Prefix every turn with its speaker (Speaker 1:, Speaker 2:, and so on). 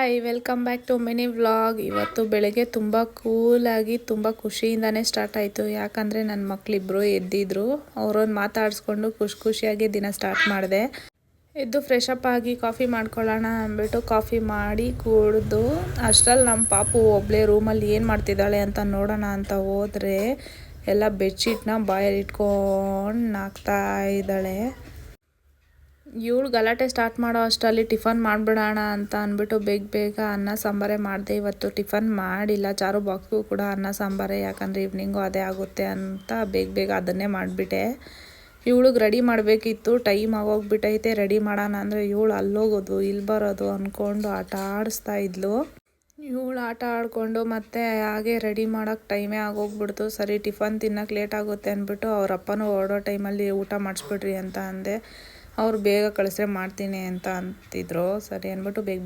Speaker 1: Hi welcome back to mini vlog. ಇವತ್ತು ಬೆಳಗ್ಗೆ ತುಂಬ ಕೂಲಾಗಿ ತುಂಬ ಖುಷಿಯಿಂದನೇ ಸ್ಟಾರ್ಟ್ ಆಯಿತು. ಯಾಕಂದರೆ ನನ್ನ ಮಕ್ಕಳಿಬ್ಬರು ಎದ್ದಿದ್ರು. ಅವರನ್ನು ಮಾತಾಡಿಸ್ಕೊಂಡು ಖುಷಿಯಾಗಿ ದಿನ ಸ್ಟಾರ್ಟ್ ಮಾಡಿದೆ. ಎದ್ದು ಫ್ರೆಶ್ ಅಪ್ ಆಗಿ ಕಾಫಿ ಮಾಡ್ಕೊಳ್ಳೋಣ ಅಂದ್ಬಿಟ್ಟು ಕಾಫಿ ಮಾಡಿ ಕುಡಿದು ಅಷ್ಟರಲ್ಲಿ ನಮ್ಮ ಪಾಪು ಒಬ್ಬಳೇ ರೂಮಲ್ಲಿ ಏನು ಮಾಡ್ತಿದ್ದಾಳೆ ಅಂತ ನೋಡೋಣ ಅಂತ ಹೋದರೆ ಎಲ್ಲ ಬೆಡ್ಶೀಟ್ನ ಬಾಯಲ್ಲಿ ಇಟ್ಕೊಂಡು ನಾಕ್ತಾ ಇದ್ದಾಳೆ. ಇವಳು ಗಲಾಟೆ ಸ್ಟಾರ್ಟ್ ಮಾಡೋ ಅಷ್ಟರಲ್ಲಿ ಟಿಫನ್ ಮಾಡಿಬಿಡೋಣ ಅಂತ ಅಂದ್ಬಿಟ್ಟು ಬೇಗ ಅನ್ನ ಸಾಂಬಾರೇ ಮಾಡಿದೆ. ಇವತ್ತು ಟಿಫನ್ ಮಾಡಿಲ್ಲ, ಚಾರು ಬಾಕ್ಸ್ಗೂ ಕೂಡ ಅನ್ನ ಸಾಂಬಾರೇ, ಯಾಕಂದರೆ ಈವ್ನಿಂಗು ಅದೇ ಆಗುತ್ತೆ ಅಂತ ಬೇಗ ಅದನ್ನೇ ಮಾಡಿಬಿಟ್ಟೆ. ಇವಳಿಗೆ ರೆಡಿ ಮಾಡಬೇಕಿತ್ತು, ಟೈಮ್ ಆಗೋಗ್ಬಿಟ್ಟೈತೆ. ರೆಡಿ ಮಾಡೋಣ ಅಂದರೆ ಇವಳು ಅಲ್ಲೋಗೋದು ಇಲ್ಲಿ ಬರೋದು ಅಂದ್ಕೊಂಡು ಆಟ ಆಡಿಸ್ತಾ ಇದ್ಲು. ಇವಳು ಆಟ ಆಡಿಕೊಂಡು ಮತ್ತೆ ಹಾಗೆ ರೆಡಿ ಮಾಡೋಕ್ಕೆ ಟೈಮೇ ಆಗೋಗ್ಬಿಡ್ತು. ಸರಿ ಟಿಫನ್ ತಿನ್ನೋಕ್ಕೆ ಲೇಟ್ ಆಗುತ್ತೆ ಅಂದ್ಬಿಟ್ಟು ಅವ್ರ ಅಪ್ಪನೂ ಹೊರಡೋ ಟೈಮಲ್ಲಿ ಊಟ ಮಾಡಿಸ್ಬಿಡ್ರಿ ಅಂತ ಅಂದೆ. ಅವ್ರು ಬೇಗ ಕಳಿಸ್ರೆ ಮಾಡ್ತೀನಿ ಅಂತ ಅಂತಿದ್ರು. ಸರಿ ಅಂದ್ಬಿಟ್ಟು ಬೇಗ